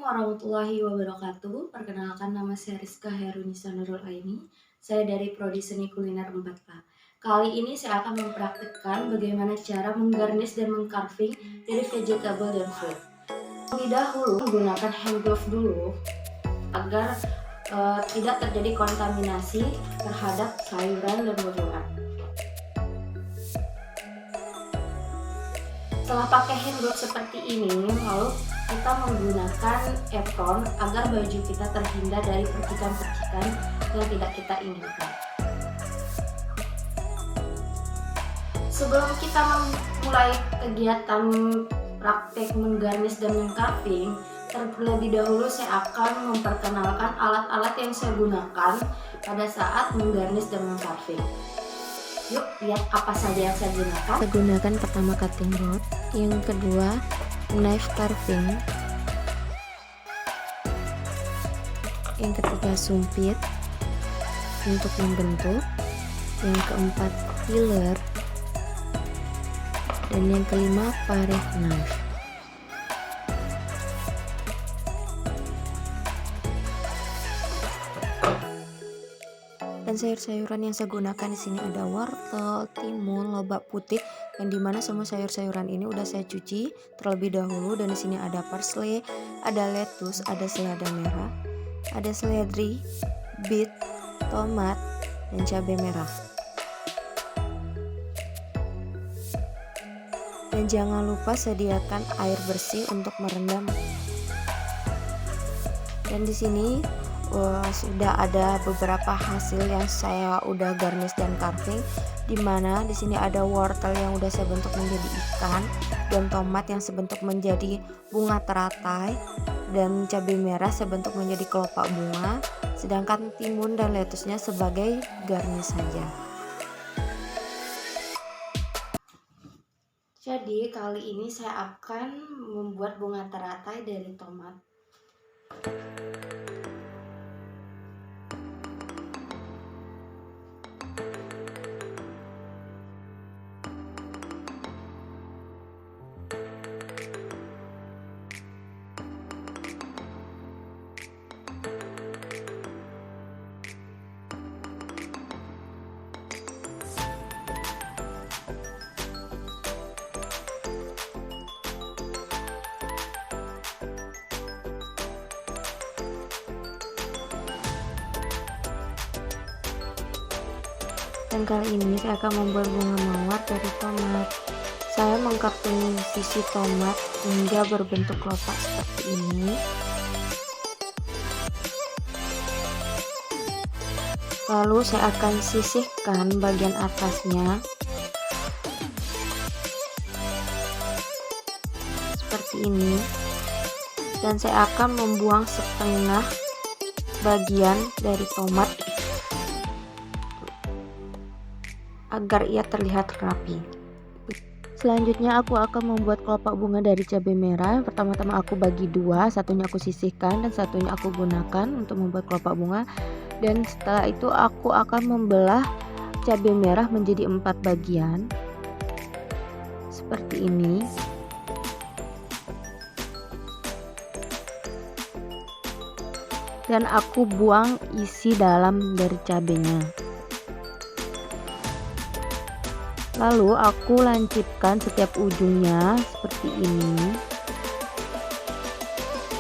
warahmatullahi wabarakatuh. Perkenalkan, nama saya Rizka Herunisa Nurul Aini. Saya dari Prodi Seni Kuliner 4A. Kali ini saya akan mempraktikkan bagaimana cara menggarnish dan mengcarving dari vegetable dan fruit. Terlebih dahulu menggunakan hand glove dulu agar tidak terjadi kontaminasi terhadap sayuran dan buah-buahan. Setelah pakai hand glove seperti ini, lalu kita menggunakan apron agar baju kita terhindar dari percikan-percikan yang tidak kita inginkan. Sebelum kita memulai kegiatan praktek menggarnish dan mengcarving, terlebih dahulu saya akan memperkenalkan alat-alat yang saya gunakan pada saat menggarnish dan mengcarving. Yuk lihat apa saja yang saya gunakan. Saya gunakan pertama cutting board, yang kedua knife carving, yang ketiga sumpit untuk membentuk, yang keempat filler, dan yang kelima pared knife. Dan sayur-sayuran yang saya gunakan di sini ada wortel, timun, lobak putih, yang dimana semua sayur-sayuran ini udah saya cuci terlebih dahulu. Dan di sini ada parsley, ada lettuce, ada selada merah, ada seledri, beet, tomat, dan cabai merah. Dan jangan lupa sediakan air bersih untuk merendam. Dan di sini sudah ada beberapa hasil yang saya udah garnish dan carving, dimana di sini ada wortel yang udah saya bentuk menjadi ikan, dan tomat yang saya bentuk menjadi bunga teratai, dan cabai merah saya bentuk menjadi kelopak bunga, sedangkan timun dan lettuce-nya sebagai garnish saja. Jadi kali ini saya akan membuat bunga teratai dari tomat. Dan kali ini saya akan membuat bunga mawar dari tomat. Saya mengcarving sisi tomat hingga berbentuk kelopak seperti ini. Lalu saya akan sisihkan bagian atasnya seperti ini. Dan saya akan membuang setengah bagian dari tomat agar ia terlihat rapi. Selanjutnya aku akan membuat kelopak bunga dari cabai merah. Pertama-tama aku bagi dua, satunya aku sisihkan dan satunya aku gunakan untuk membuat kelopak bunga. Dan setelah itu aku akan membelah cabai merah menjadi 4 bagian seperti ini. Dan aku buang isi dalam dari cabainya. Lalu aku lancipkan setiap ujungnya seperti ini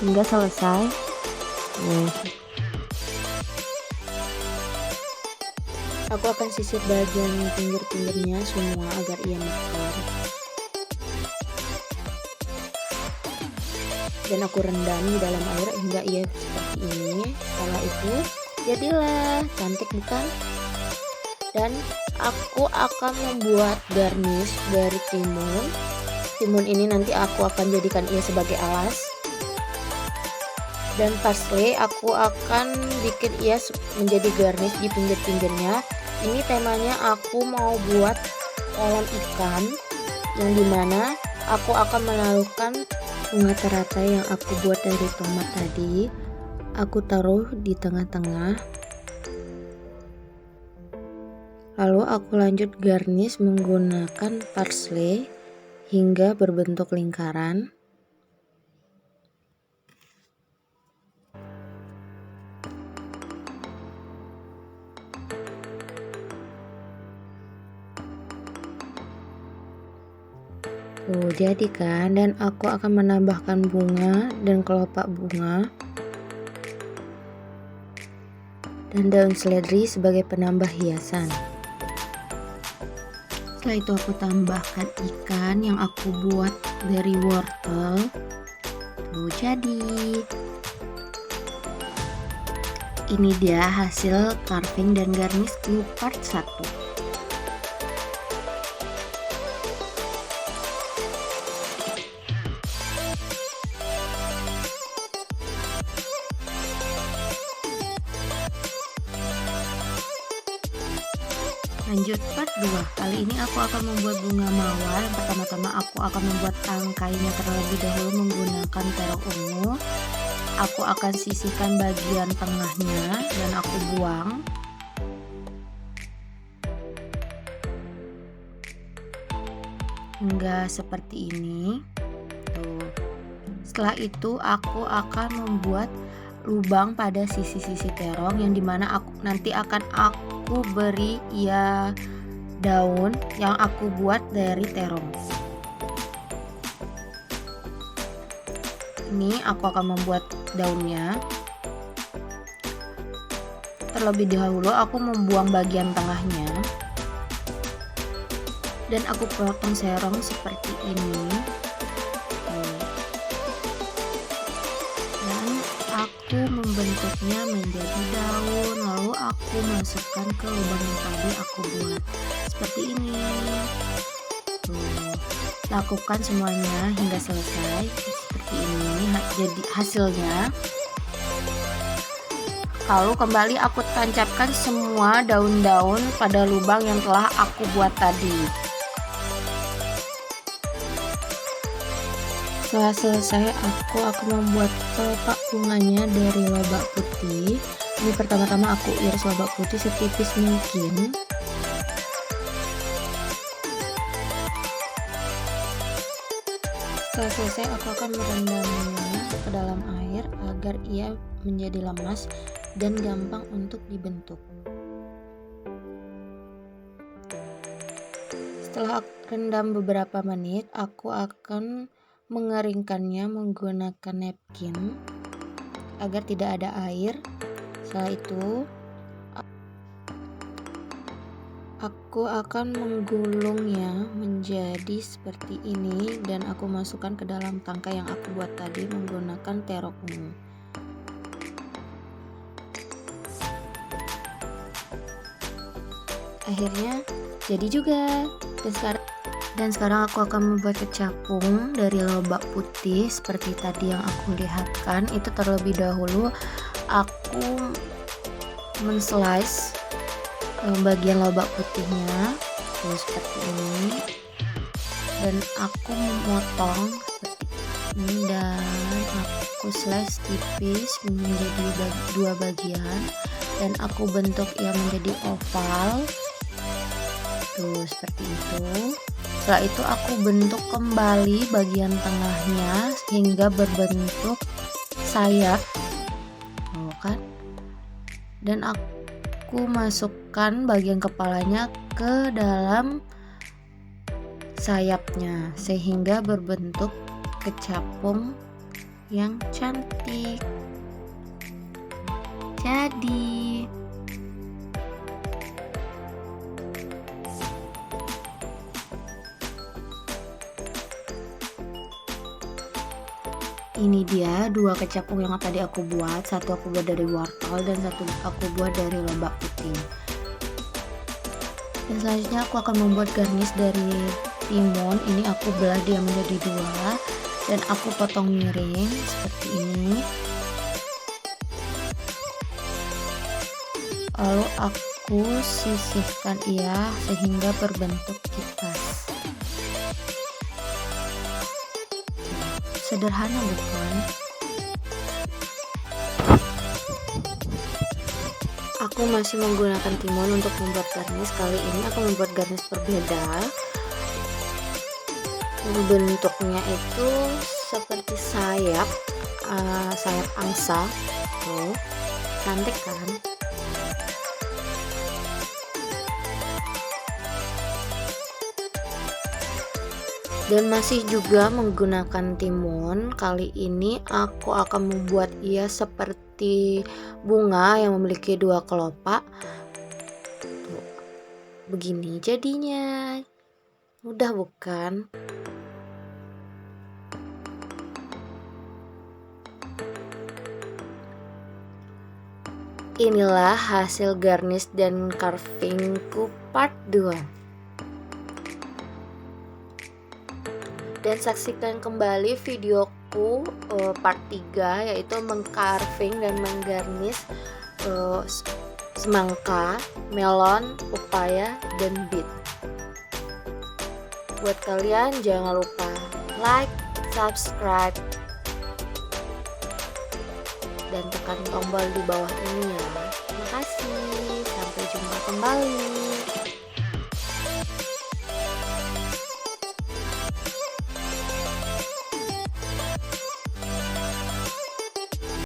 hingga selesai. Aku akan sisir bagian pinggir-pinggirnya semua agar ia mekar. Dan aku rendam di dalam air hingga ia seperti ini. Setelah itu jadilah cantik, bukan? Dan aku akan membuat garnish dari timun. Timun ini nanti aku akan jadikan ia sebagai alas. Dan parsley aku akan bikin ia menjadi garnish di pinggir-pinggirnya. Ini temanya aku mau buat kolam ikan, yang dimana aku akan menaruhkan bunga teratai yang aku buat dari tomat tadi. Aku taruh di tengah-tengah. Lalu aku lanjut garnish menggunakan parsley hingga berbentuk lingkaran. Tuh, jadi kan, dan aku akan menambahkan bunga dan kelopak bunga dan daun seledri sebagai penambah hiasan. Setelah itu aku tambahkan ikan yang aku buat dari wortel. Tuh, jadi ini dia hasil carving dan garnish clue part 1. Lanjut part 2. Kali ini aku akan membuat bunga mawar. Pertama-tama aku akan membuat tangkainya terlebih dahulu menggunakan terong ungu. Aku akan sisihkan bagian tengahnya dan aku buang. Hingga seperti ini. Tuh. Setelah itu aku akan membuat lubang pada sisi-sisi terong yang dimana nanti akan aku beri ya daun yang aku buat dari terong. Ini aku akan membuat daunnya. Terlebih dahulu aku membuang bagian tengahnya dan aku potong serong seperti ini. Aku membentuknya menjadi daun, lalu aku masukkan ke lubang yang tadi aku buat seperti ini. Tuh, lakukan semuanya hingga selesai seperti ini. Jadi hasilnya, lalu kembali aku tancapkan semua daun-daun pada lubang yang telah aku buat tadi. Setelah selesai, aku akan membuat kelopak bunganya dari lobak putih. Ini pertama-tama aku iris lobak putih setipis mungkin. Setelah selesai, aku akan merendamnya ke dalam air agar ia menjadi lemas dan gampang untuk dibentuk. Setelah rendam beberapa menit, aku akan mengeringkannya menggunakan napkin agar tidak ada air. Setelah itu aku akan menggulungnya menjadi seperti ini dan aku masukkan ke dalam tangkai yang aku buat tadi menggunakan terong ungu. Akhirnya jadi juga. Dan sekarang aku akan membuat kecapung dari lobak putih seperti tadi yang aku lihatkan. Itu terlebih dahulu aku men-slice bagian lobak putihnya seperti ini, dan aku memotong seperti ini dan aku slice tipis menjadi dua bagian dan aku bentuk ia menjadi oval. Tuh, seperti itu. Setelah itu aku bentuk kembali bagian tengahnya hingga berbentuk sayap. Oh, kan? Dan aku masukkan bagian kepalanya ke dalam sayapnya sehingga berbentuk kecapung yang cantik. Jadi ini dia dua kecapung yang tadi aku buat. Satu aku buat dari wortel dan satu aku buat dari lobak putih. Dan selanjutnya aku akan membuat garnish dari timun. Ini aku belah dia menjadi dua dan aku potong miring seperti ini. Lalu aku sisihkan ia sehingga berbentuk kipas. Sederhana bukan? Aku masih menggunakan timun untuk membuat garnish. Kali ini aku membuat garnish berbeda. Bentuknya itu seperti sayap angsa. Tuh, cantik kan? Dan masih juga menggunakan timun. Kali ini aku akan membuat ia seperti bunga yang memiliki 2 kelopak. Tuh, begini jadinya. Mudah bukan? Inilah hasil garnish dan carvingku part 2. Dan saksikan kembali videoku part 3, yaitu mengcarving dan menggarnish semangka, melon, pepaya, dan beet. Buat kalian jangan lupa like, subscribe, dan tekan tombol di bawah ini ya. Terima kasih, sampai jumpa kembali.